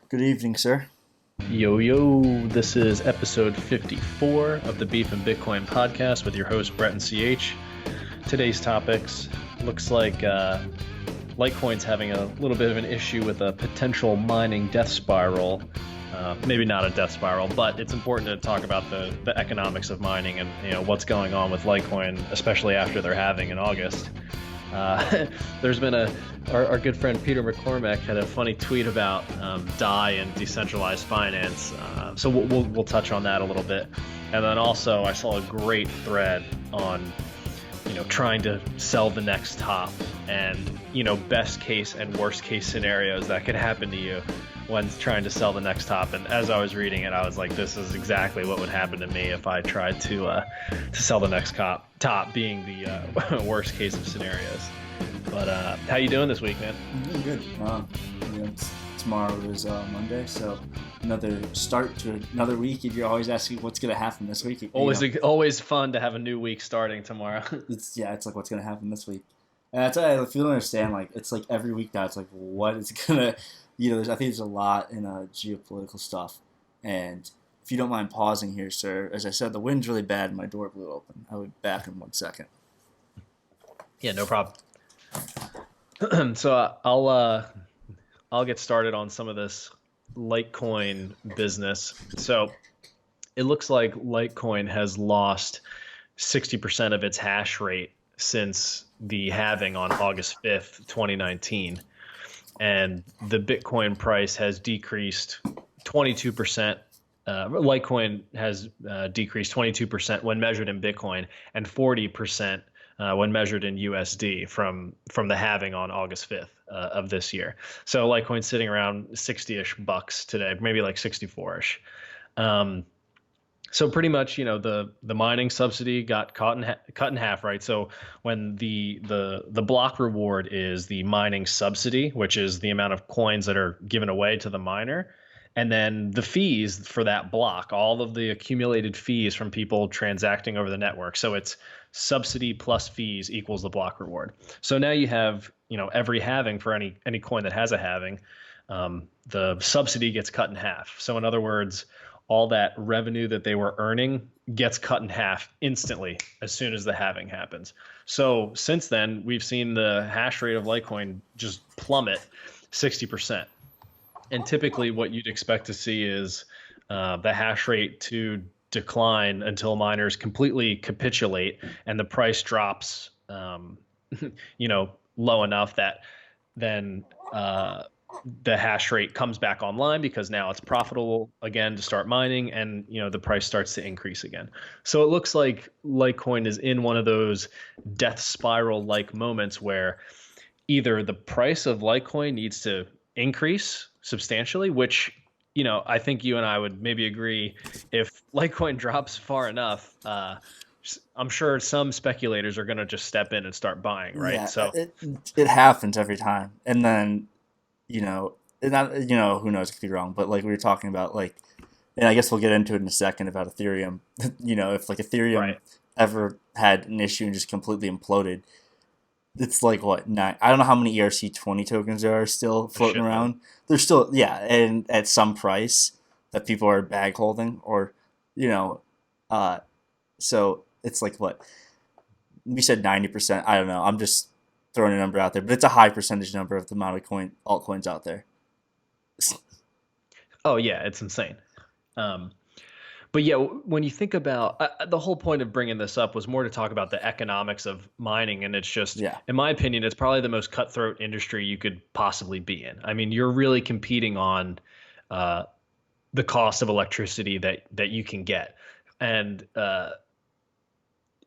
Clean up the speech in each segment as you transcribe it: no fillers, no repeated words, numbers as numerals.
Good evening, sir. Yo, yo, this is episode 54 of the Beef and Bitcoin podcast with your host, Brett and CH. Today's topics looks like Litecoin's having a little bit of an issue with a potential mining death spiral. Maybe not a death spiral, but it's important to talk about the economics of mining and what's going on with Litecoin, especially after their halving in August. There's been our good friend Peter McCormack had a funny tweet about DAI and decentralized finance. So we'll touch on that a little bit, and then also I saw a great thread on trying to sell the next top and best case and worst case scenarios that could happen to you when trying to sell the next top. And as I was reading it, I was like, this is exactly what would happen to me if I tried to sell the next top, being the worst case of scenarios. But how you doing this week, man? I'm doing good. Tomorrow is Monday, so another start to another week. If you're always asking what's going to happen this week, Always fun to have a new week starting tomorrow. it's like what's going to happen this week. And that's why if you don't understand, like it's like every week now, it's like what is gonna, I think there's a lot in geopolitical stuff. And if you don't mind pausing here, sir, as I said, the wind's really bad and my door blew open. I'll be back in 1 second. Yeah, no problem. So I'll get started on some of this Litecoin business. So it looks like Litecoin has lost 60% of its hash rate since the halving on August 5th, 2019. And the Bitcoin price has decreased 22%. Litecoin has decreased 22% when measured in Bitcoin and 40% when measured in USD from the halving on August 5th of this year. So Litecoin's sitting around 60-ish bucks today, maybe like 64-ish. So pretty much, the mining subsidy got cut in half, right? So when the block reward is the mining subsidy, which is the amount of coins that are given away to the miner, and then the fees for that block, all of the accumulated fees from people transacting over the network. So it's subsidy plus fees equals the block reward. So now you have, every halving for any coin that has a halving, the subsidy gets cut in half. So in other words, all that revenue that they were earning gets cut in half instantly as soon as the halving happens. So since then, we've seen the hash rate of Litecoin just plummet 60%. And typically what you'd expect to see is the hash rate to decline until miners completely capitulate and the price drops, low enough that then the hash rate comes back online because now it's profitable again to start mining, and the price starts to increase again. So it looks like Litecoin is in one of those death spiral like moments where either the price of Litecoin needs to increase substantially, which I think you and I would maybe agree, if Litecoin drops far enough, I'm sure some speculators are going to just step in and start buying, right? Yeah, So it happens every time, and then who knows, it could be wrong, but like we were talking about, like, and I guess we'll get into it in a second about Ethereum. If like Ethereum right. ever had an issue and just completely imploded, it's like what, nine? I don't know how many ERC-20 tokens there are still floating around. There's still, yeah, and at some price that people are bag holding, or you know, uh, so it's like what we said, 90%. I don't know. I'm just throwing a number out there, but it's a high percentage number of the amount of altcoins out there. Oh yeah, it's insane. Um, but yeah, when you think about the whole point of bringing this up was more to talk about the economics of mining, and it's just, Yeah, in my opinion, it's probably the most cutthroat industry you could possibly be in. I mean, you're really competing on uh, the cost of electricity that you can get, and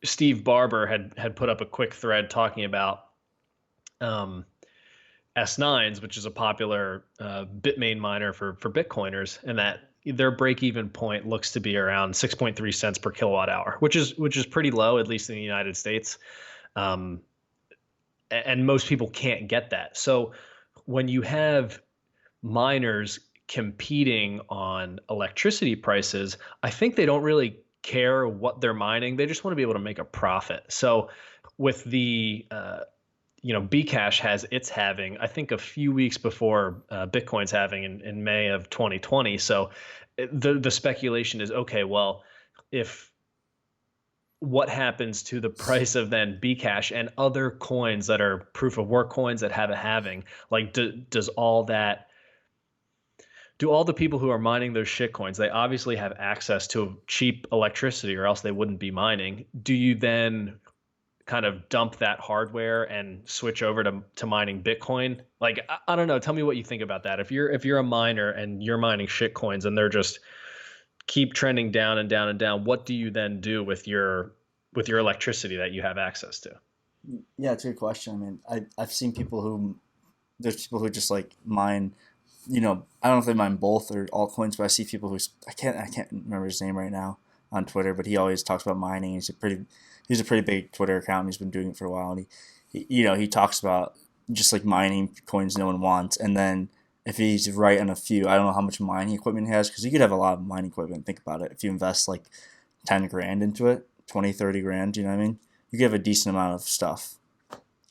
Steve Barber had put up a quick thread talking about um, S9s, which is a popular Bitmain miner for Bitcoiners, and that their break-even point looks to be around 6.3 cents per kilowatt hour, which is pretty low, at least in the United States. Um, and most people can't get that. So when you have miners competing on electricity prices, I think they don't really care what they're mining. They just want to be able to make a profit. So with Bcash has its halving, I think, a few weeks before Bitcoin's halving in May of 2020. So the speculation is, okay, well, if what happens to the price of then Bcash and other coins that are proof of work coins that have a halving? Like, does all that do all the people who are mining those shit coins, they obviously have access to cheap electricity or else they wouldn't be mining. Do you then kind of dump that hardware and switch over to mining Bitcoin? Like, I don't know. Tell me what you think about that. If you're a miner and you're mining shit coins and they're just keep trending down and down and down, what do you then do with your electricity that you have access to? Yeah, it's a good question. I mean, I've seen people who there's people who just like mine. I don't know if they mine both or altcoins, but I see people who I can't remember his name right now on Twitter, but he always talks about mining. He's a pretty big Twitter account. And he's been doing it for a while, and he talks about just like mining coins no one wants, and then if he's right on a few, I don't know how much mining equipment he has because you could have a lot of mining equipment. Think about it. If you invest like 10 grand into it, 20, 30 grand, you know what I mean? You could have a decent amount of stuff.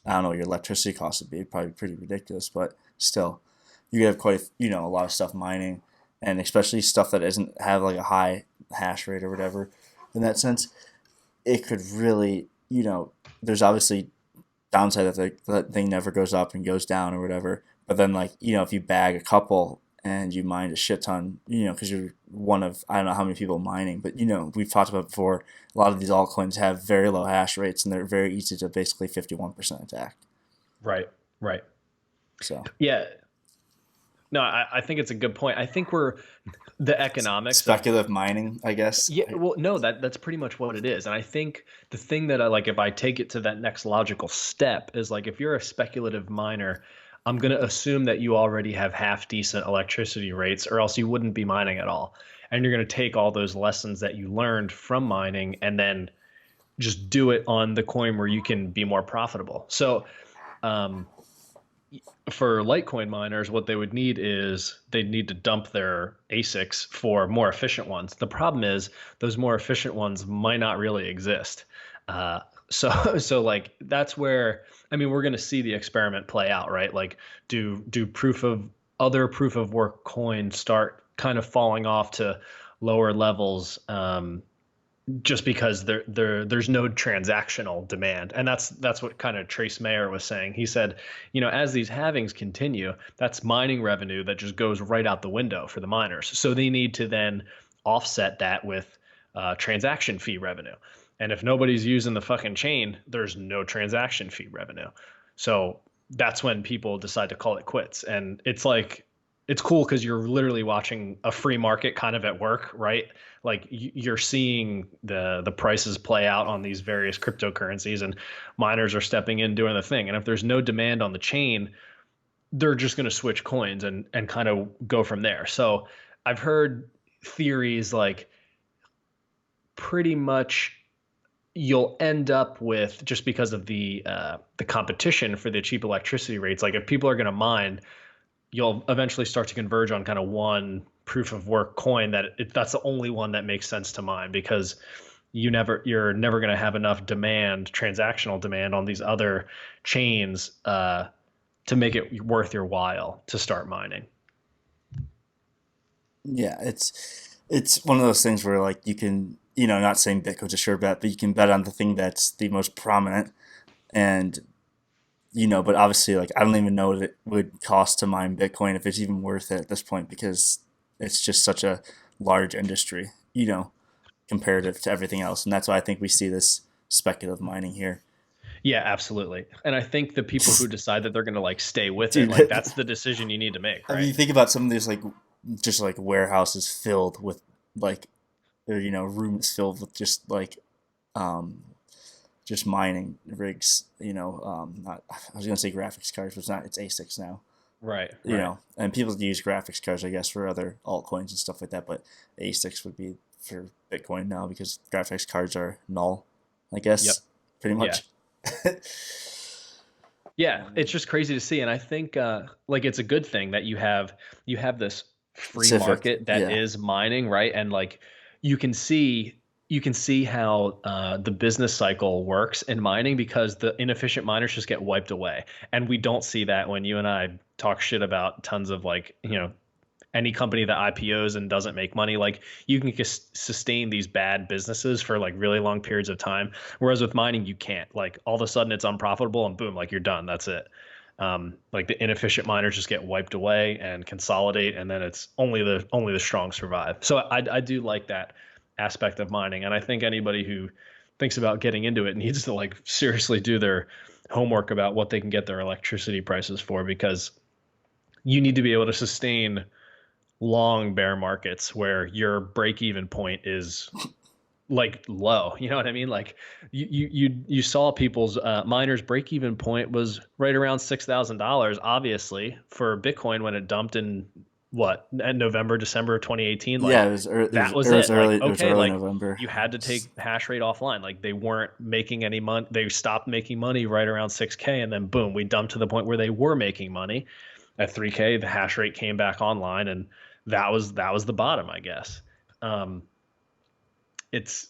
I don't know what your electricity cost would be. It'd probably pretty ridiculous, but still, you could have a lot of stuff mining, and especially stuff that doesn't have like a high hash rate or whatever. In that sense, it could really, there's obviously downside that thing never goes up and goes down or whatever. But then, like, if you bag a couple and you mine a shit ton, because you're one of, I don't know how many people mining, but, we've talked about before, a lot of these altcoins have very low hash rates and they're very easy to basically 51% attack. Right, right. So, Yeah. No, I think it's a good point. I think we're the economics of speculative mining, I guess. yeah, well, no, that's pretty much what it is. And I think the thing that I like, if I take it to that next logical step, is like if you're a speculative miner, I'm going to assume that you already have half decent electricity rates, or else you wouldn't be mining at all. And you're going to take all those lessons that you learned from mining and then just do it on the coin where you can be more profitable. So, um, for Litecoin miners, what they would need is they'd need to dump their ASICs for more efficient ones. The problem is those more efficient ones might not really exist. So like that's where I mean we're going to see the experiment play out, right? Like do proof of work coins start kind of falling off to lower levels, just because there's no transactional demand. And that's what kind of Trace Mayer was saying. He said, as these halvings continue, that's mining revenue that just goes right out the window for the miners. So they need to then offset that with transaction fee revenue. And if nobody's using the fucking chain, there's no transaction fee revenue. So that's when people decide to call it quits. And it's like it's cool because you're literally watching a free market kind of at work, right? Like you're seeing the prices play out on these various cryptocurrencies, and miners are stepping in doing the thing. And if there's no demand on the chain, they're just going to switch coins and kind of go from there. So I've heard theories like pretty much you'll end up with, just because of the competition for the cheap electricity rates, like if people are going to mine, you'll eventually start to converge on kind of one proof of work coin that's the only one that makes sense to mine, because you're never going to have enough transactional demand on these other chains to make it worth your while to start mining. Yeah, it's one of those things where like you can, not saying Bitcoin's a sure bet, but you can bet on the thing that's the most prominent. And but obviously, like, I don't even know what it would cost to mine Bitcoin, if it's even worth it at this point, because it's just such a large industry, comparative to everything else. And that's why I think we see this speculative mining here. Yeah, absolutely. And I think the people who decide that they're going to like stay with Dude, it, like that's the decision you need to make, I right? mean, you think about some of these, like, just like warehouses filled with, like, or, rooms filled with just like, just mining rigs, not, I was going to say graphics cards, but it's ASICs now. Right. And people use graphics cards, I guess, for other altcoins and stuff like that, but ASICs would be for Bitcoin now because graphics cards are null, I guess, Yep. pretty much. Yeah. Yeah, it's just crazy to see, and I think like it's a good thing that you have this free Specific, market that yeah. is mining, right? And like you can see you can see how the business cycle works in mining because the inefficient miners just get wiped away. And we don't see that when you and I talk shit about tons of like, any company that IPOs and doesn't make money. Like you can just sustain these bad businesses for like really long periods of time. Whereas with mining, you can't. Like all of a sudden it's unprofitable and boom, like you're done. That's it. Like the inefficient miners just get wiped away and consolidate, and then it's only the strong survive. So I do like that aspect of mining, and I think anybody who thinks about getting into it needs to like seriously do their homework about what they can get their electricity prices for, because you need to be able to sustain long bear markets where your break even point is like low. You know what I mean? Like you saw people's miners break even point was right around $6,000, obviously, for Bitcoin when it dumped in November, December of 2018. Like Yeah, it was that was it was it. Like early. It was okay, early like November. you had to take hash rate offline. Like they weren't making any money. They stopped making money right around 6K, and then boom, we dumped to the point where they were making money at 3K. The hash rate came back online, and that was the bottom, I guess. It's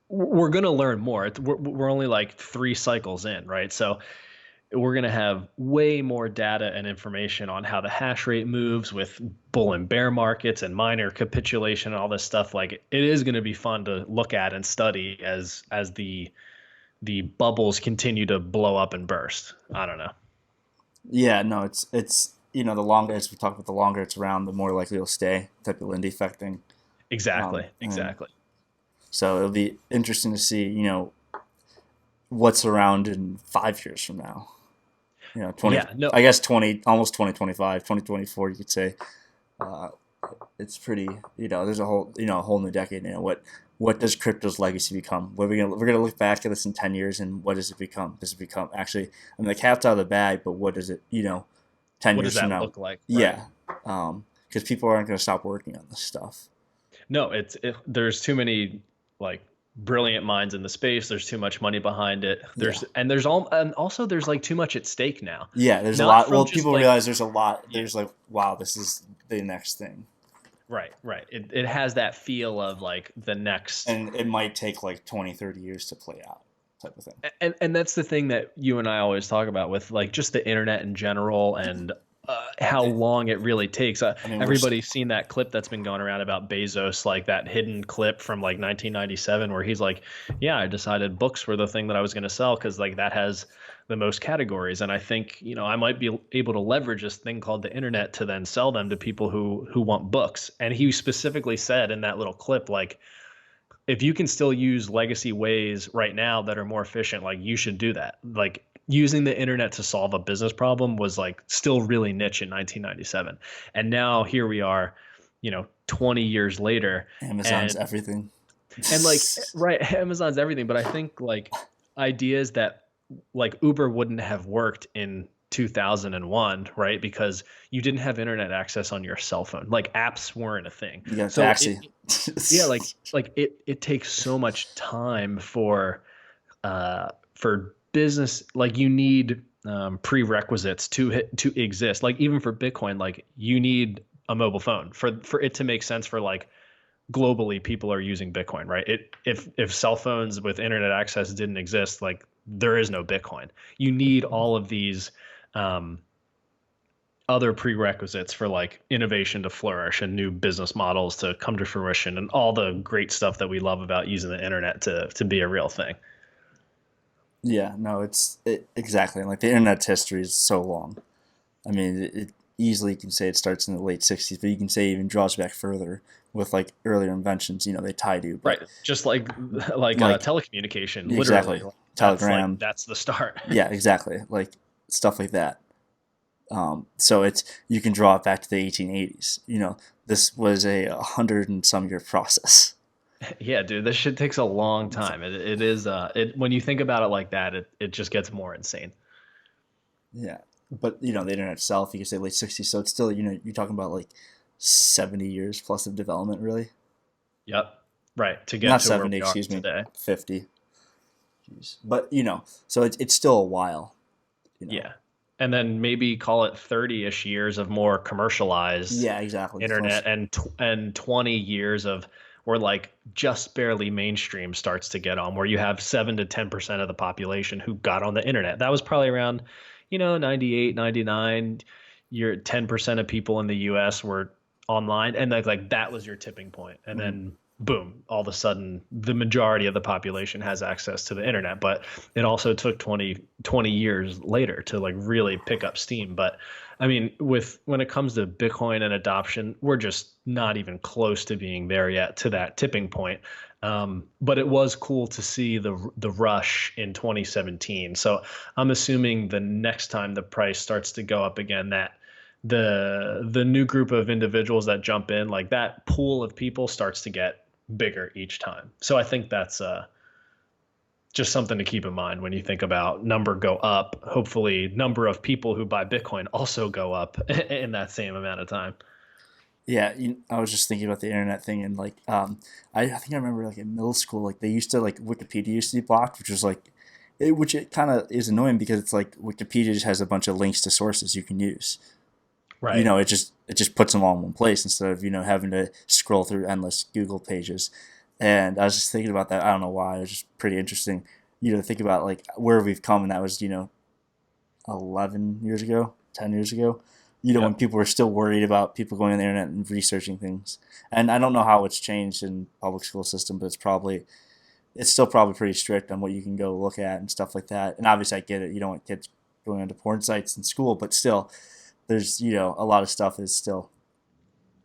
we're going to learn more. We're only like 3 cycles in, right? So we're going to have way more data and information on how the hash rate moves with bull and bear markets and miner capitulation and all this stuff. Like it is going to be fun to look at and study as the bubbles continue to blow up and burst. I don't know. Yeah, no, it's the longer, as we talk about, the longer it's around, the more likely it'll stay. Type of Lindy effecting. Exactly. And Exactly. so it'll be interesting to see, what's around in 5 years from now. 20, Yeah. No. I guess almost 2025, 2024, you could say. Uh, it's pretty, there's a whole new decade. What does crypto's legacy become? We're gonna look back at this in 10 years, and what does it become? Does it become actually? I mean, the cat's out of the bag, but what does it? 10 What years does from that now? look like? Right. Yeah, because people aren't gonna stop working on this stuff. No, there's too many like brilliant minds in the space. There's too much money behind it. Yeah, And also there's like too much at stake now. yeah. There's a Not lot. from Well, just people like realize there's a lot. yeah, There's like, wow, this is the next thing, right, right. It has that feel of like the next. and it might take like 20, 30 years to play out, type of thing. And that's the thing that you and I always talk about with like just the internet in general, and how long it really takes. I mean, Everybody's seen that clip that's been going around about Bezos, like that hidden clip from like 1997 where he's like, yeah, I decided books were the thing that I was going to sell because like that has the most categories. And I think, I might be able to leverage this thing called the internet to then sell them to people who want books. And he specifically said in that little clip, like, if you can still use legacy ways right now that are more efficient, like you should do that. Like using the internet to solve a business problem was like still really niche in 1997. And now here we are, 20 years later. Amazon's everything. And like, right, Amazon's everything. But I think like ideas that like Uber wouldn't have worked in 2001, right? Because you didn't have internet access on your cell phone. Like apps weren't a thing. You got So taxi. yeah, like it takes so much time for business. Like you need prerequisites to exist. Like even for Bitcoin, like you need a mobile phone for it to make sense for like globally people are using Bitcoin, right? If cell phones with internet access didn't exist, like there is no Bitcoin. You need all of these other prerequisites for like innovation to flourish and new business models to come to fruition and all the great stuff that we love about using the internet to be a real thing. Yeah, no, exactly. Like the internet's history is so long. I mean, it easily can say it starts in the late '60s, but you can say it even draws back further with like earlier inventions. They tie to, Right. Just like telecommunication, exactly, literally. telegram. That's the start. Yeah, exactly. Like stuff like that. So you can draw it back to the 1880s. This was a 100 and some year process. Yeah, dude, this shit takes a long time. It is when you think about it like that, it just gets more insane. Yeah, but the internet itself, you can say late '60s. So it's still, you're talking about like 70 years plus of development, really. Yep. Right. To get Not to 70, where we excuse are me, today. 50. Jeez. But so it's still a while. Yeah. And then maybe call it 30-ish years of more commercialized Yeah, exactly. internet and 20 years of where like just barely mainstream starts to get on, where you have 7 to 10% of the population who got on the internet. That was probably around, 98, 99. Your 10% of people in the US were online, and like that was your tipping point. And Mhm. then boom, all of a sudden the majority of the population has access to the internet. But it also took 20 years later to like really pick up steam. But I mean, when it comes to Bitcoin and adoption, we're just not even close to being there yet to that tipping point. But it was cool to see the rush in 2017. So I'm assuming the next time the price starts to go up again, that the new group of individuals that jump in, like that pool of people starts to get bigger each time. So I think that's just something to keep in mind when you think about number go up. Hopefully, number of people who buy Bitcoin also go up in that same amount of time. Yeah, I was just thinking about the internet thing, and like, I think I remember like in middle school, like they used to like Wikipedia used to be blocked, which was like, which it kind of is annoying because it's like Wikipedia just has a bunch of links to sources you can use. Right. It just puts them all in one place instead of having to scroll through endless Google pages. And I was just thinking about that. I don't know why. It was just pretty interesting. To think about like where we've come, and that was 11 years ago, 10 years ago. When Yep. people were still worried about people going on the internet and researching things. And I don't know how it's changed in public school system, but it's still probably pretty strict on what you can go look at and stuff like that. And obviously, I get it. You don't want kids going onto porn sites in school, but still, there's a lot of stuff is still.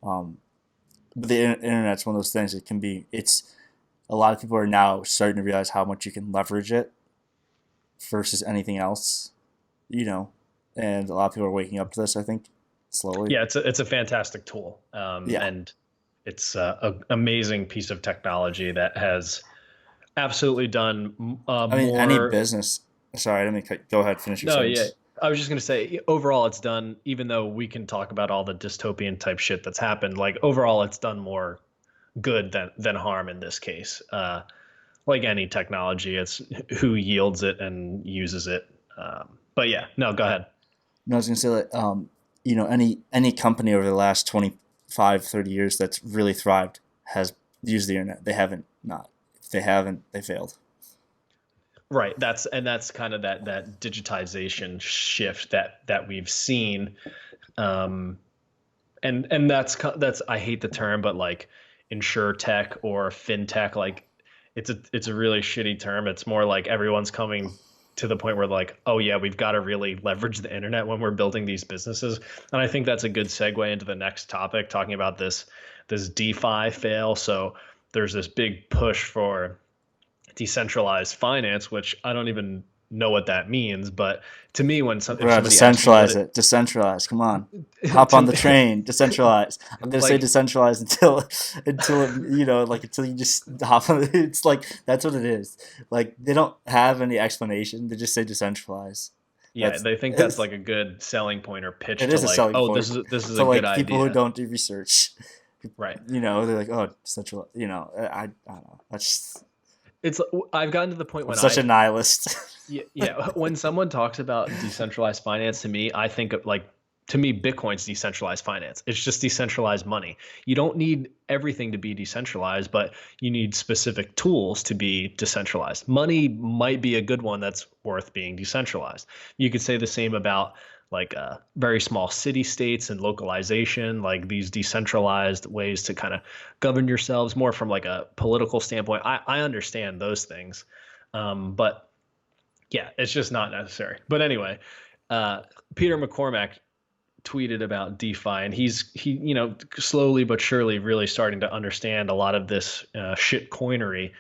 Um, but the internet's one of those things. It can be. It's a lot of people are now starting to realize how much you can leverage it versus anything else. You know, and a lot of people are waking up to this. I think slowly. Yeah, it's a fantastic tool, Yeah, and it's an amazing piece of technology that has absolutely done I mean, any more. business. Sorry, I didn't mean go ahead. Finish your No, yeah. sentence. I was just going to say, overall, it's done, even though we can talk about all the dystopian type shit that's happened, like overall, it's done more good than harm in this case. Like any technology, it's who yields it and uses it. But yeah, no, go ahead. No, I was gonna say that any company over the last 25, 30 years that's really thrived has used the internet. They haven't not. If they haven't, they failed. Right. That's kind of that digitization shift that we've seen. Um, and that's I hate the term, but like insure tech or fintech, like it's a really shitty term. It's more like everyone's coming to the point where like, oh yeah, we've got to really leverage the internet when we're building these businesses. And I think that's a good segue into the next topic, talking about this DeFi fail. So there's this big push for decentralized finance, which I don't even know what that means. But to me, if Bro, somebody asks me what decentralize it. Decentralize. Come on, hop to on the me, train. Decentralize. I'm gonna say like decentralize until you just hop on. It's like that's what it is. Like they don't have any explanation. They just say decentralize. yeah, That's they think that's like a good selling point or pitch it to is a like, selling oh, point this is to a good like people who idea, don't do research. right? They're like, oh, decentralize. I don't know. It's I've gotten to the point I'm when such a nihilist. yeah, when someone talks about decentralized finance to me, I think of like, to me, Bitcoin's decentralized finance. It's just decentralized money. You don't need everything to be decentralized, but you need specific tools to be decentralized. Money might be a good one that's worth being decentralized. You could say the same about like very small city states and localization, like these decentralized ways to kind of govern yourselves more from like a political standpoint. I understand those things, but yeah, it's just not necessary. But anyway, uh, Peter McCormack tweeted about DeFi, and he slowly but surely really starting to understand a lot of this shit coinery.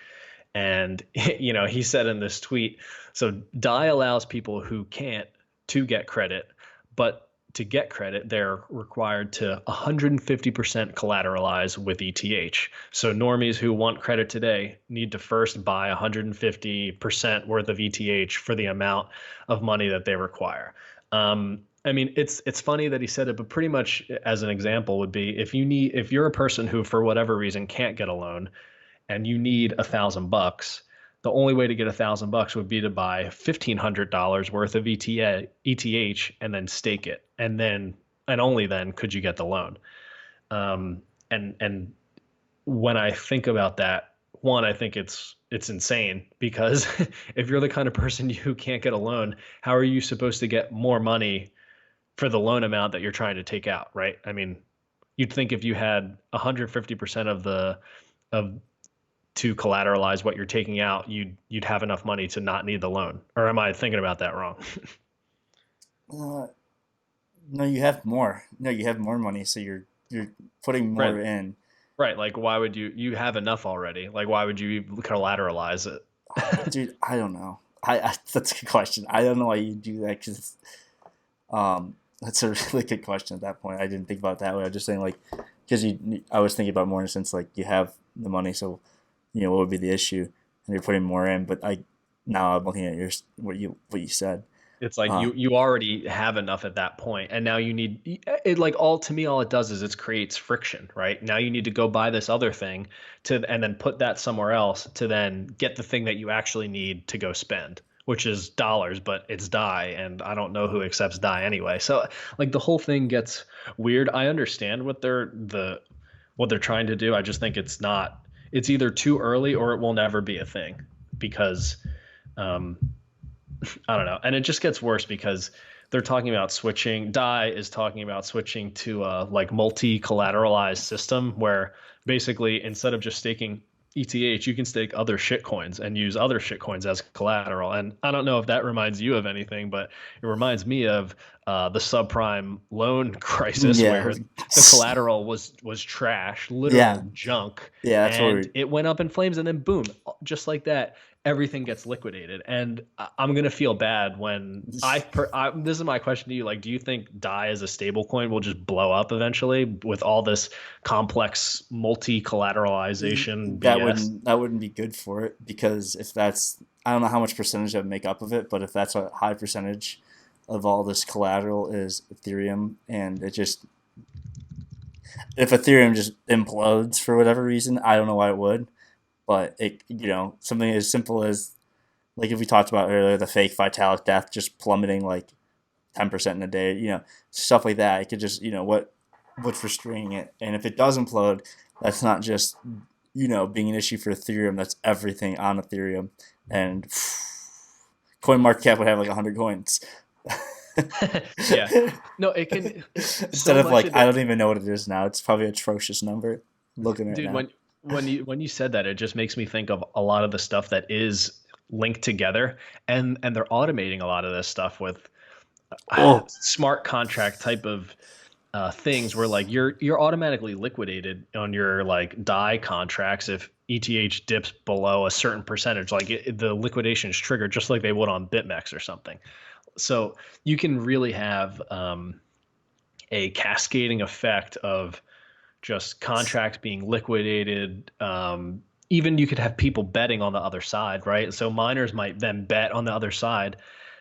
And he said in this tweet, so DAI allows people who can't to get credit, but to get credit, they're required to 150% collateralize with ETH. So normies who want credit today need to first buy 150% worth of ETH for the amount of money that they require. I mean, it's funny that he said it, but pretty much as an example would be if you're a person who for whatever reason can't get a loan and you need $1,000, the only way to get $1,000 would be to buy $1,500 worth of ETH and then stake it, and only then could you get the loan. And when I think about that, one, I think it's insane because if you're the kind of person who can't get a loan, how are you supposed to get more money for the loan amount that you're trying to take out, right? I mean, you'd think if you had 150% of the of to collateralize what you're taking out, you'd have enough money to not need the loan. Or am I thinking about that wrong? Uh, no, you have more. No, you have more money, so you're putting Right. more in. Right. Like why would you have enough already? Like why would you collateralize it? Dude, I don't know. I that's a good question. I don't know why you do that because that's a really good question at that point. I didn't think about it that way. I was just saying like because I was thinking about more in a sense like you have the money, so what would be the issue, and you're putting more in. But now I'm looking at what you said. It's like Uh, you already have enough at that point, and now you need it. Like all to me, all it does is it creates friction, right? Now you need to go buy this other thing and then put that somewhere else to then get the thing that you actually need to go spend, which is dollars, but it's DAI, and I don't know who accepts DAI anyway. So like the whole thing gets weird. I understand what they're trying to do. I just think it's not. It's either too early or it will never be a thing because. Um, I don't know. And it just gets worse because they're talking about switching. DAI is talking about switching to a like multi-collateralized system where basically instead of just staking ETH, you can stake other shitcoins and use other shitcoins as collateral. And I don't know if that reminds you of anything, but it reminds me of the subprime loan crisis yeah, where the collateral was trash, yeah, literal junk, yeah. That's what and we. it went up in flames, and then boom, just like that, everything gets liquidated. And I'm gonna feel bad when this is my question to you. Like, do you think DAI as a stable coin will just blow up eventually with all this complex multi collateralization That BS? wouldn't be good for it because if that's I don't know how much percentage that would make up of it, but if that's a high percentage of all this collateral is Ethereum, and it just if Ethereum just implodes for whatever reason, I don't know why it would, but it something as simple as like if we talked about earlier the fake Vitalik death just plummeting like 10% in a day, stuff like that. It could just what's restraining it, and if it does implode, that's not just being an issue for Ethereum. That's everything on Ethereum, and coin market cap would have like 100 coins. Yeah, no, it can Instead so of much like of I it, don't even know what it is now. It's probably an atrocious number. Looking at it dude. now. When you said that, it just makes me think of a lot of the stuff that is linked together, and they're automating a lot of this stuff with Oh smart contract type of things where like you're automatically liquidated on your like DAI contracts if ETH dips below a certain percentage. Like the liquidation is triggered just like they would on BitMEX or something. So you can really have a cascading effect of just contracts being liquidated. Even you could have people betting on the other side, right? So miners might then bet on the other side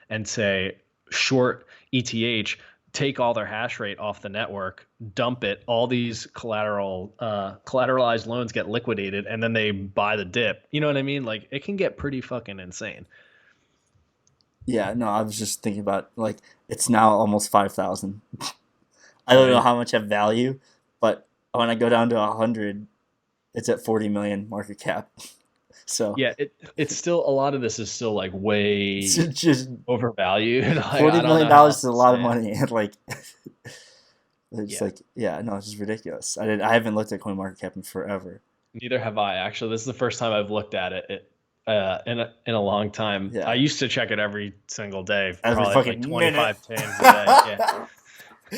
and say short ETH, take all their hash rate off the network, dump it. All these collateralized loans get liquidated, and then they buy the dip. You know what I mean? Like it can get pretty fucking insane. yeah, no, I was just thinking about like it's now almost 5,000. I Oh, don't know how much have value, but when I go down to 100, it's at 40 million market cap. So yeah. It's still a lot of this is still like it's way just overvalued. Like forty I don't million know how dollars else is a to lot of say it. money, and like it's Yeah. like yeah, no, it's just ridiculous. I haven't looked at CoinMarketCap in forever. Neither have I actually. This is the first time I've looked at in a long time. I Yeah, used to check it every single day, every probably like fucking minute. 25 times a day. Yeah.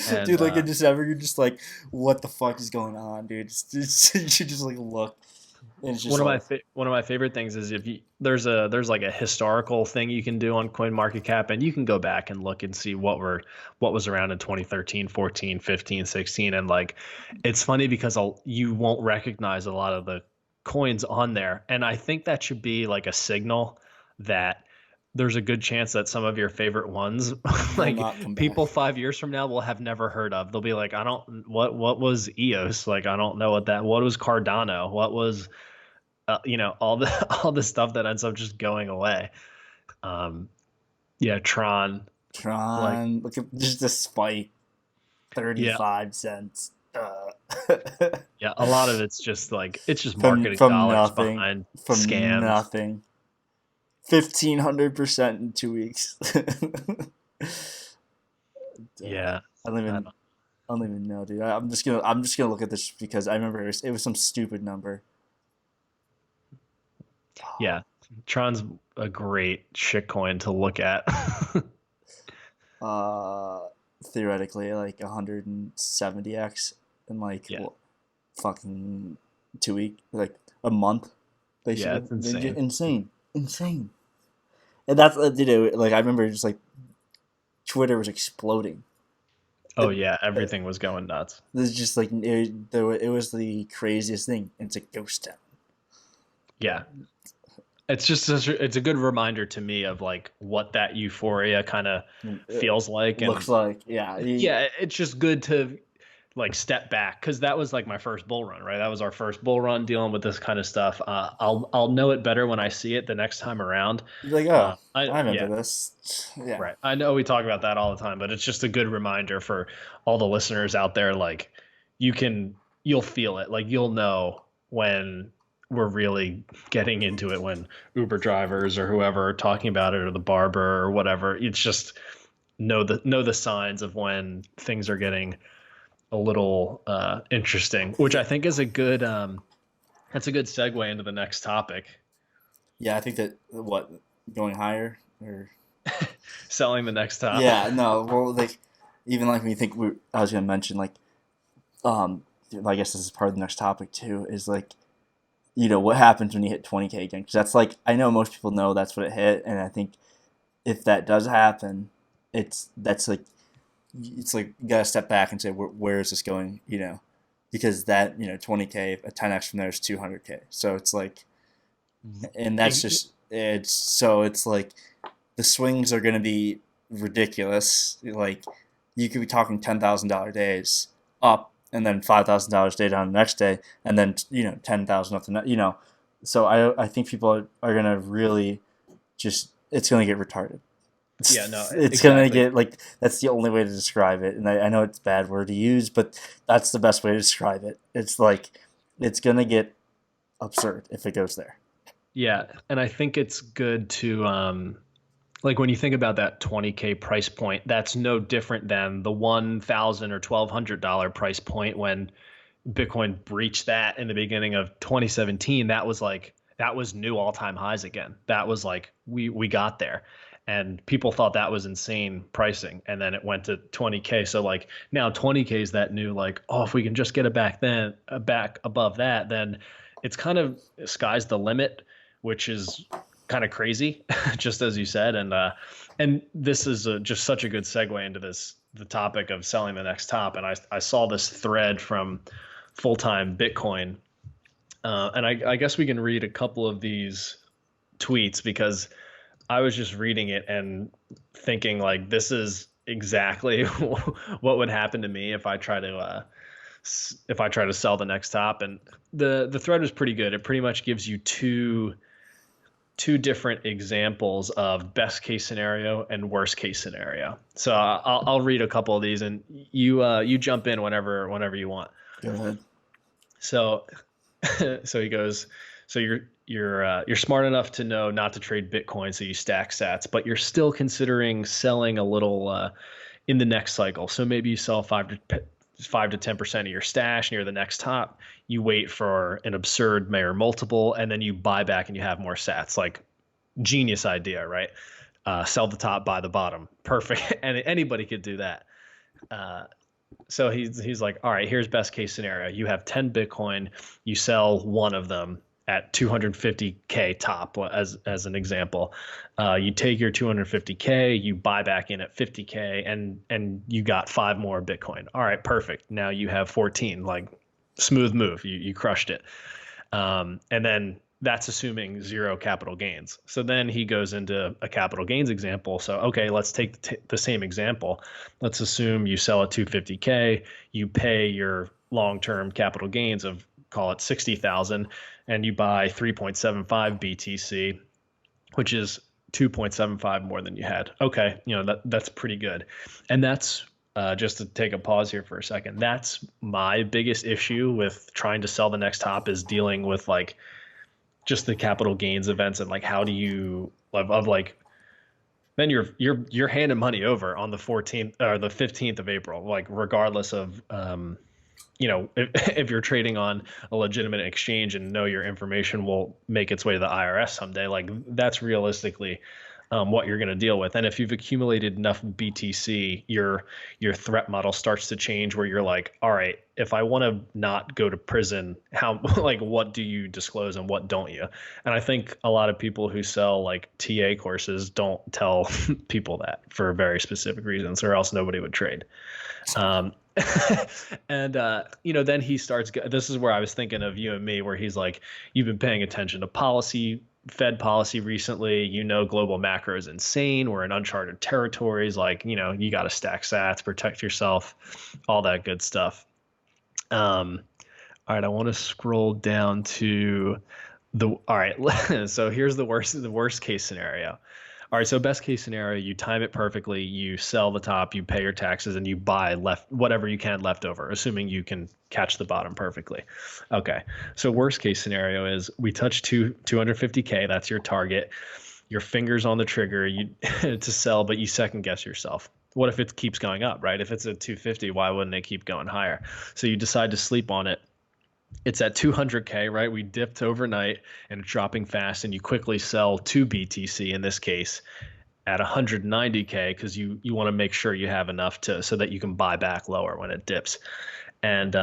And Dude, like in December, you're just like, what the fuck is going on, dude? You should just like look, and it's just like, one of my favorite things is if you there's like a historical thing you can do on CoinMarketCap, and you can go back and look and see what was around in 2013, 14, 15, 16, and like it's funny because you won't recognize a lot of the coins on there, and I think that should be like a signal that there's a good chance that some of your favorite ones, will like not come back. people 5 years from now will have never heard of. They'll be like, I don't what was EOS? Like I don't know what was Cardano? What was all the all the stuff that ends up just going away. Um, yeah, Tron, like Tron, look at just the spike, yeah, 35 cents. Yeah, a lot of it's just from marketing from dollars nothing, behind from scams. nothing. 1,500% in 2 weeks. Yeah. I don't I even don't, I don't even know, dude. I'm just gonna look at this because I remember it was some stupid number. yeah. Tron's a great shitcoin to look at. Uh, Theoretically, like 170x in like Yeah. what, fucking 2 week, like a month, Yeah, basically. it's insane. Insane, insane. And that's like I remember just like Twitter was exploding. Oh It, yeah, it, everything was going nuts. this is just like it was the craziest thing. It's a ghost town. Yeah. It's a good reminder to me of like what that euphoria kind of It feels like. looks And like, yeah. yeah, it's just good to like step back because that was like my first bull run, right? That was our first bull run dealing with this kind of stuff. I'll know it better when I see it the next time around. Like, oh, I I remember Yeah, this. Yeah. right. I know we talk about that all the time, but it's just a good reminder for all the listeners out there. Like you'll feel it. Like you'll know when we're really getting into it, when Uber drivers or whoever are talking about it, or the barber or whatever. It's just know the signs of when things are getting a little interesting, which I think is a good that's a good segue into the next topic. Yeah, I think that what, going higher or Selling the next top. yeah, no, well, like even like when you think I was gonna mention like um I guess this is part of the next topic too, is like, what happens when you hit 20K again, because that's like, I know most people know that's what it hit, and I think if that does happen, that's like, it's like you gotta step back and say, where is this going, because that, 20K, a 10x from there is 200K, so it's like, and that's just, it's like the swings are going to be ridiculous. Like, you could be talking $10,000 days up, and then $5,000 day down the next day, and then 10,000 up the So I think people are going to really just, it's going to get retarded. Yeah, no, It's going to exactly. get like, that's the only way to describe it, and I know it's a bad word to use, but that's the best way to describe it. It's like, it's going to get absurd if it goes there. Yeah, and I think it's good to like when you think about that 20K price point, that's no different than the 1,000 or $1,200 price point when Bitcoin breached that in the beginning of 2017. That was new all-time highs again. That was like we got there. And people thought that was insane pricing, and then it went to 20K. So like now 20K is that new, like, oh, if we can just get it back above that, then it's kind of sky's the limit, which is kind of crazy, just as you said. And this is just such a good segue into the topic of selling the next top. And I saw this thread from Full Time Bitcoin, and I guess we can read a couple of these tweets because I was just reading it and thinking like this is exactly what would happen to me if I try to sell the next top. And the thread was pretty good. It pretty much gives you two different examples of best case scenario and worst case scenario. So I'll read a couple of these, and you jump in whenever you want. Go ahead. So so he goes, so you're smart enough to know not to trade Bitcoin, so you stack sats, but you're still considering selling a little in the next cycle. So maybe you sell 5 to 10% of your stash near the next top. You wait for an absurd Mayer multiple, and then you buy back and you have more sats. Like, genius idea, right? Sell the top, buy the bottom. Perfect. And anybody could do that. Uh, so he's like, all right, here's best case scenario. You have 10 Bitcoin, you sell one of them at 250K top, as an example. You take your 250K, you buy back in at 50K, and you got 5 more Bitcoin. All right, perfect. Now you have 14. Like, smooth move. You crushed it. And then that's assuming zero capital gains. So then he goes into a capital gains example. So, okay, let's take the same example. Let's assume you sell at 250K, you pay your long-term capital gains of, call it 60,000, and you buy 3.75 BTC, which is 2.75 more than you had. Okay, that's pretty good. And that's just to take a pause here for a second, that's my biggest issue with trying to sell the next top is dealing with like just the capital gains events and like how do you of like then you're handing money over on the 14th or the 15th of April, like regardless of if you're trading on a legitimate exchange and know your information will make its way to the IRS someday, like that's realistically what you're going to deal with. And if you've accumulated enough BTC, your threat model starts to change where you're like, all right, if I want to not go to prison, how like what do you disclose and what don't you? And I think a lot of people who sell like TA courses don't tell people that for very specific reasons, or else nobody would trade. Um, and then he starts. This is where I was thinking of you and me, where he's like, "You've been paying attention to policy, Fed policy recently. Global macro is insane. We're in uncharted territories. Like, you got to stack sats, protect yourself, all that good stuff." All right, I want to scroll down to the. All right, so here's the worst case scenario. All right, so best case scenario, you time it perfectly, you sell the top, you pay your taxes, and you buy whatever you can left over, assuming you can catch the bottom perfectly. Okay, so worst case scenario is we touch 250K, that's your target. Your finger's on the trigger to sell, but you second guess yourself. What if it keeps going up, right? If it's at 250, why wouldn't it keep going higher? So you decide to sleep on it. It's at 200K, right? We dipped overnight and it's dropping fast, and you quickly sell 2 BTC in this case at 190K because you want to make sure you have enough so that you can buy back lower when it dips. And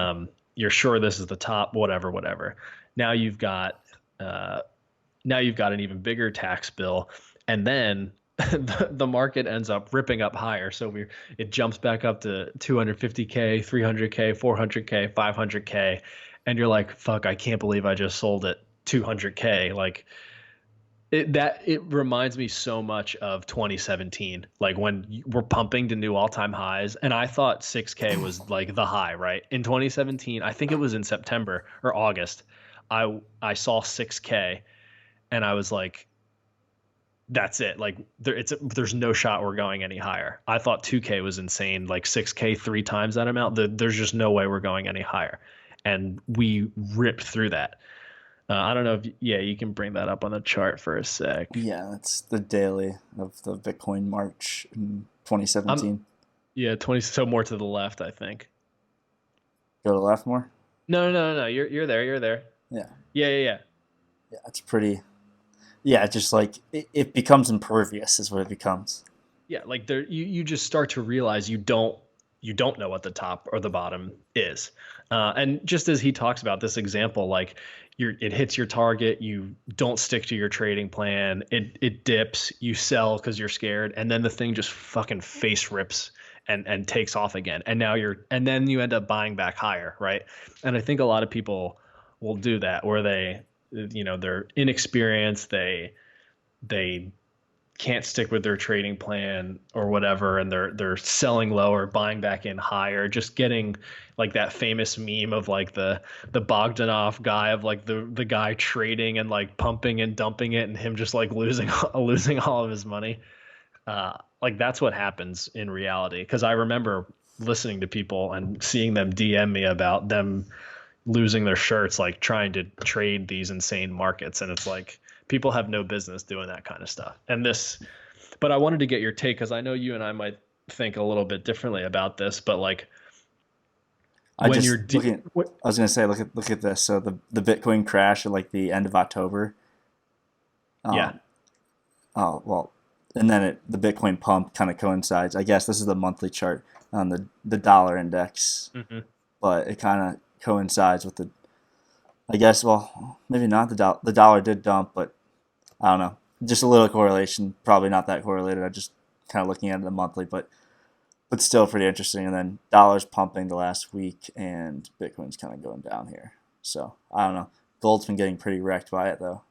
you're sure this is the top, whatever. Now you've got an even bigger tax bill, and then the market ends up ripping up higher. So it jumps back up to 250K, 300K, 400K, 500K. And you're like, fuck, I can't believe I just sold it 200K. Like it reminds me so much of 2017, like when we're pumping to new all-time highs. And I thought 6K was like the high, right? In 2017, I think it was in September or August, I saw 6K and I was like, that's it. Like there's no shot we're going any higher. I thought 2K was insane, like 6K 3 times that amount. There's just no way we're going any higher. And we ripped through that. I don't know if you can bring that up on the chart for a sec. Yeah, that's the daily of the Bitcoin March in 2017. 20. So more to the left, I think. Go to the left more. No. You're there. You're there. Yeah. Yeah. Yeah, it's pretty. Yeah, just like it becomes impervious is what it becomes. Yeah, like you just start to realize you don't know what the top or the bottom is. And just as he talks about this example, like it hits your target, you don't stick to your trading plan, it dips, you sell because you're scared, and then the thing just fucking face rips and takes off again. And then you end up buying back higher, right? And I think a lot of people will do that where they're inexperienced, they can't stick with their trading plan or whatever, and they're selling lower, buying back in higher, just getting like that famous meme of like the Bogdanov guy of like the guy trading and like pumping and dumping it and him just like losing all of his money. Like that's what happens in reality. Because I remember listening to people and seeing them DM me about them losing their shirts, like trying to trade these insane markets, and it's like people have no business doing that kind of stuff. But I wanted to get your take because I know you and I might think a little bit differently about this, but like I was going to say, look at this. So the Bitcoin crash at like the end of October. Yeah. Oh, well, and then the Bitcoin pump kind of coincides. I guess this is the monthly chart on the dollar index, but it kind of coincides with I guess, well, maybe not. The dollar did dump, but I don't know. Just a little correlation. Probably not that correlated. I'm just kind of looking at it monthly, but still pretty interesting. And then dollar's pumping the last week, and Bitcoin's kind of going down here. So I don't know. Gold's been getting pretty wrecked by it, though.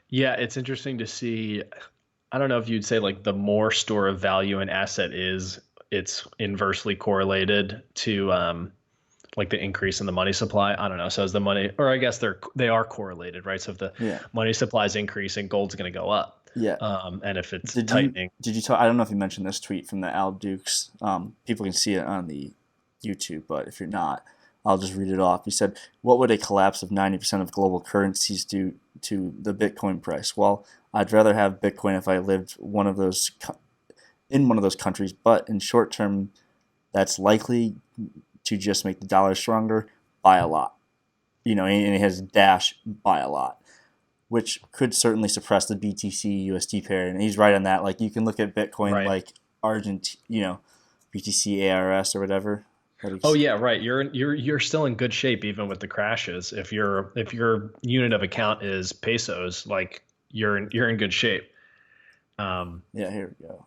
Yeah, it's interesting to see. I don't know if you'd say like the more store of value an asset is, it's inversely correlated to like the increase in the money supply. I don't know. So as the money, or I guess they are correlated, right? So if the money supply is increasing, gold's going to go up. Yeah. And if it's Did tightening. you talk? I don't know if you mentioned this tweet from the Al Dukes. People can see it on the YouTube, but if you're not, I'll just read it off. He said, "What would a collapse of 90% of global currencies do to the Bitcoin price? Well, I'd rather have Bitcoin if I lived in one of those countries, but in short term, that's likely to just make the dollar stronger by a lot. And it has dash by a lot, which could certainly suppress the BTC USD pair. And he's right on that. Like you can look at Bitcoin Right. like BTC ARS or whatever. Oh yeah, right. You're still in good shape even with the crashes. If your unit of account is pesos, like you're in good shape. Yeah, here we go.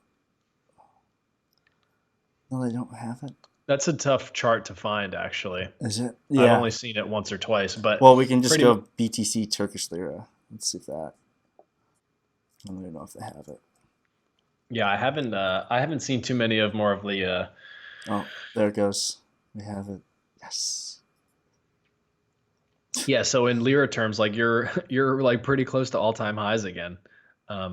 No, they don't have it. That's a tough chart to find, actually. Is it? I've Yeah. only seen it once or twice, but Well, we can just pretty go BTC Turkish lira. Let's see if that. I don't even know if they have it. yeah, I haven't seen too many of more of the Oh, there it goes. We have it. Yes. yeah. So in lira terms, like you're like pretty close to all time highs again,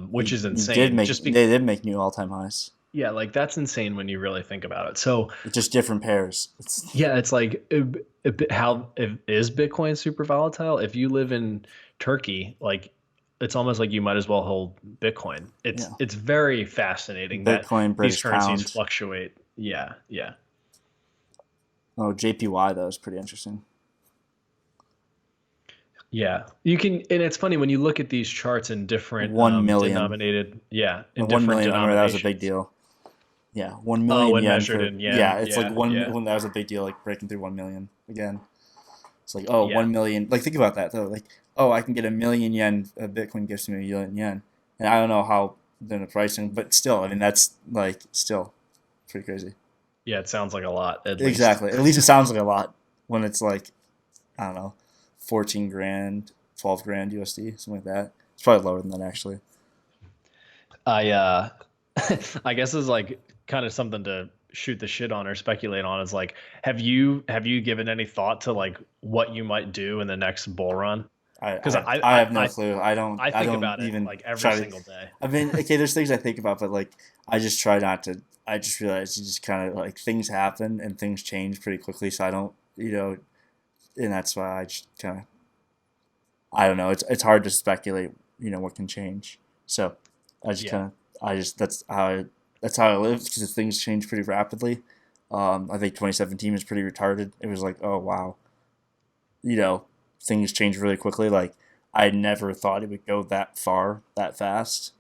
which is insane. They did make new all time highs. Yeah, like that's insane when you really think about it. So It's just different pairs. yeah, it's like is Bitcoin super volatile? If you live in Turkey, like it's almost like you might as well hold Bitcoin. Yeah. It's very fascinating that Bitcoin, these British currencies pound. fluctuate. Yeah, yeah. Oh, JPY though is pretty interesting. Yeah, you can, and it's funny when you look at these charts in different 1 million. denominated, yeah, in And 1 different million. I remember that was a big denominations. deal. Yeah, 1 Oh, million when yen measured for in yen, it's like yeah, yeah, when that was a big deal, like breaking through 1 million again. It's like, oh, yeah, 1 million. Like think about that though. Like, oh, I can get 1 million yen. Bitcoin gives me 1 million yen, and I don't know how then the pricing, but still, I mean that's like still pretty crazy. yeah. It sounds like a lot, at least. Exactly. At least it sounds like a lot when it's like I don't know, 14 grand, 12 grand USD, something like that. It's probably lower than that actually. I I guess is like kind of something to shoot the shit on or speculate on is like have you given any thought to like what you might do in the next bull run? Because I have no clue. I I think don't about it even like every try to. single day. I mean, okay, there's things I think about, but like I just try not to. I just realize you just kind of like things happen and things change pretty quickly, so I don't, and that's why I just kind of. I don't know. It's hard to speculate, what can change. So I just Yeah. kind of I just that's how I live because things change pretty rapidly. I think 2017 was pretty retarded. It was like, oh wow, you know, things change really quickly. Like I never thought it would go that far, that fast.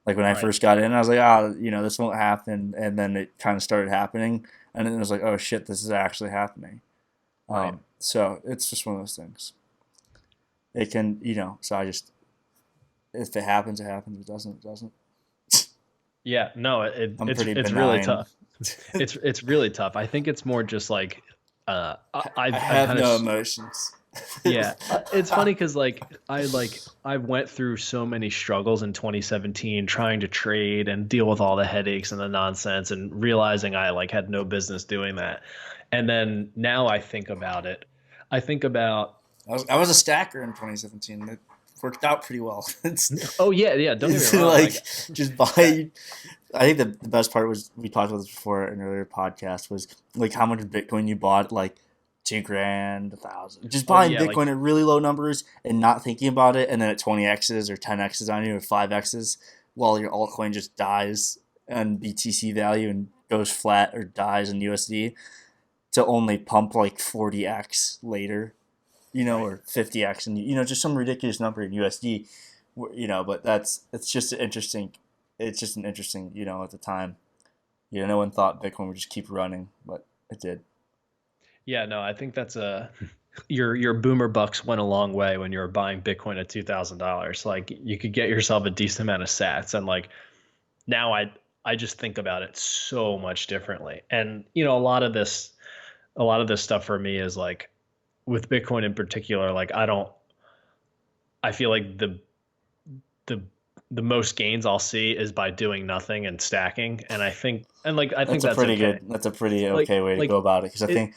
Like when I Right. first got in, I was like, this won't happen, and then it kind of started happening, and then it was like, oh shit, this is actually happening. Right. So it's just one of those things. It can, so I just if it happens, it happens. If it doesn't, it doesn't. Yeah. No, I'm pretty it's really benign. tough. It's really tough. I think it's more just like I I've have kind no of emotions. yeah. It's funny because I went through so many struggles in 2017 trying to trade and deal with all the headaches and the nonsense and realizing I like had no business doing that. And then now I think about it. I think about I was a stacker in 2017. It worked out pretty well. oh yeah, yeah, don't get It's me wrong. like Like just buy. I think the best part was we talked about this before in an earlier podcast was like how much Bitcoin you bought, like 2 grand, 1,000. Just oh buying yeah, like Bitcoin at really low numbers and not thinking about it, and then at 20x's or 10x's on you or 5x's, while your altcoin just dies on BTC value and goes flat or dies in USD to only pump like 40x later, right. or 50x, and just some ridiculous number in USD, But it's just interesting. It's just an interesting, at the time, no one thought Bitcoin would just keep running, but it did. Yeah, no, I think that's a your boomer bucks went a long way when you were buying Bitcoin at $2,000. Like you could get yourself a decent amount of sats, and like now I just think about it so much differently. And a lot of this stuff for me is like with Bitcoin in particular, like I feel like the the most gains I'll see is by doing nothing and stacking, and I think that's okay. That's a pretty Like okay way to go like about it because it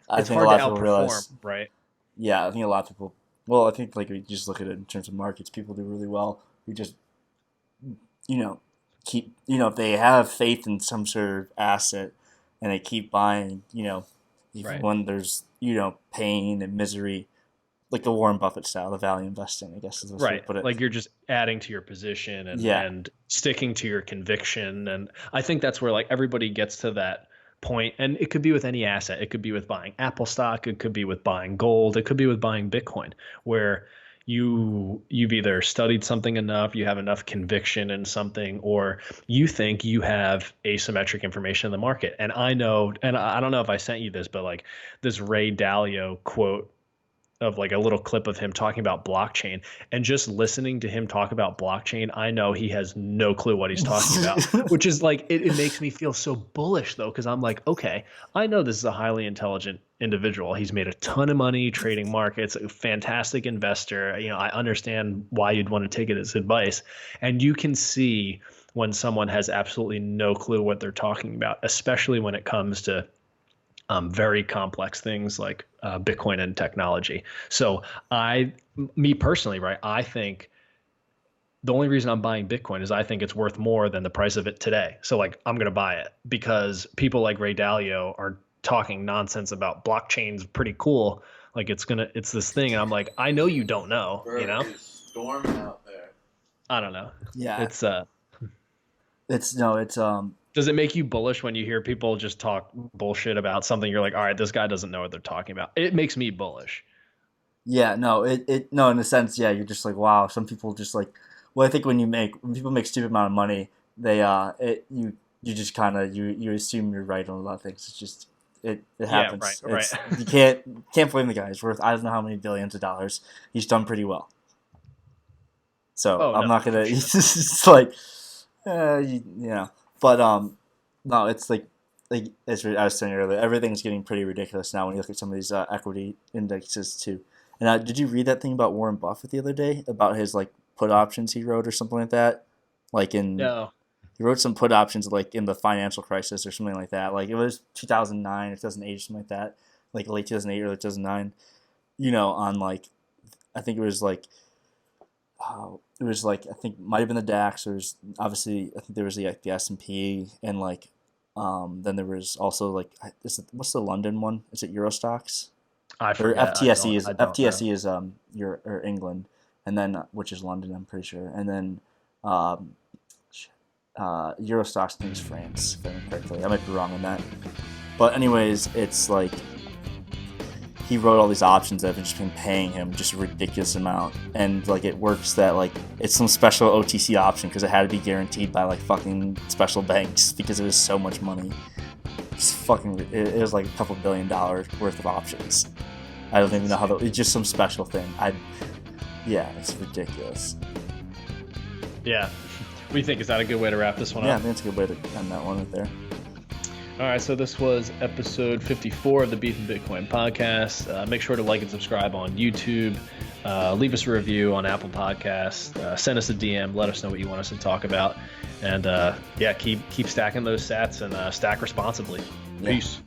I it's think a hard to lot of people outperform, realize. right? Yeah, I think a lot of people. Well, I think like if you just look at it in terms of markets, people do really well. We just keep, if they have faith in some sort of asset and they keep buying, even Right. when there's, pain and misery, like the Warren Buffett style, the value investing, I guess is the best way to Right. put it. Like you're just adding to your position Yeah. and sticking to your conviction. And I think that's where like everybody gets to that point. And it could be with any asset. It could be with buying Apple stock. It could be with buying gold. It could be with buying Bitcoin, where you've either studied something enough, you have enough conviction in something, or you think you have asymmetric information in the market. And I know, and I don't know if I sent you this, but like this Ray Dalio quote of like a little clip of him talking about blockchain, and just listening to him talk about blockchain, I know he has no clue what he's talking about, which is like, it makes me feel so bullish though. Cause I'm like, okay, I know this is a highly intelligent individual. He's made a ton of money trading markets, a fantastic investor. I understand why you'd want to take it as advice. And you can see when someone has absolutely no clue what they're talking about, especially when it comes to very complex things like Bitcoin and technology. So me personally, right, I think the only reason I'm buying Bitcoin is I think it's worth more than the price of it today. So like I'm going to buy it because people like Ray Dalio are talking nonsense about blockchain's pretty cool. Like it's this thing. And I'm like, I know you don't know, It's storming out there. I don't know. Yeah. It's it's does it make you bullish when you hear people just talk bullshit about something? You're like, all right, this guy doesn't know what they're talking about. It makes me bullish. Yeah, no, no, in a sense, yeah, you're just like, wow, some people just like, well, I think when people make stupid amount of money, they, you just kind of, you assume you're right on a lot of things. It's just, it happens. Yeah, right. You can't blame the guy. He's worth, I don't know how many billions of dollars. He's done pretty well. So I'm not going to, it's like, but, no, it's like as I was saying earlier, everything's getting pretty ridiculous now when you look at some of these equity indexes too. And did you read that thing about Warren Buffett the other day about his like put options he wrote or something like that? No. He wrote some put options like in the financial crisis or something like that. Like it was 2009 or 2008 or something like that, like late 2008 or 2009. On like I think it was like I think it might have been the DAX. There's obviously I think there was the S&P and like then there was also like what's the London one? Is it Eurostox? I forget. FTSE is or England, and then which is London, I'm pretty sure, and then Eurostox, I think is France, if I remember correctly. I might be wrong on that, but anyways, it's like he wrote all these options that have just been paying him just a ridiculous amount, and like it works that like it's some special OTC option because it had to be guaranteed by like fucking special banks because it was so much money. It was like a couple $1 billion worth of options. I don't even know how it's just some special thing. It's ridiculous. Yeah. What do you think? Is that a good way to wrap this one up? Yeah, I think it's a good way to end that one right there. All right, so this was episode 54 of the Beef and Bitcoin podcast. Make sure to like and subscribe on YouTube. Leave us a review on Apple Podcasts. Send us a DM. Let us know what you want us to talk about. And keep stacking those sats and stack responsibly. Yeah. Peace.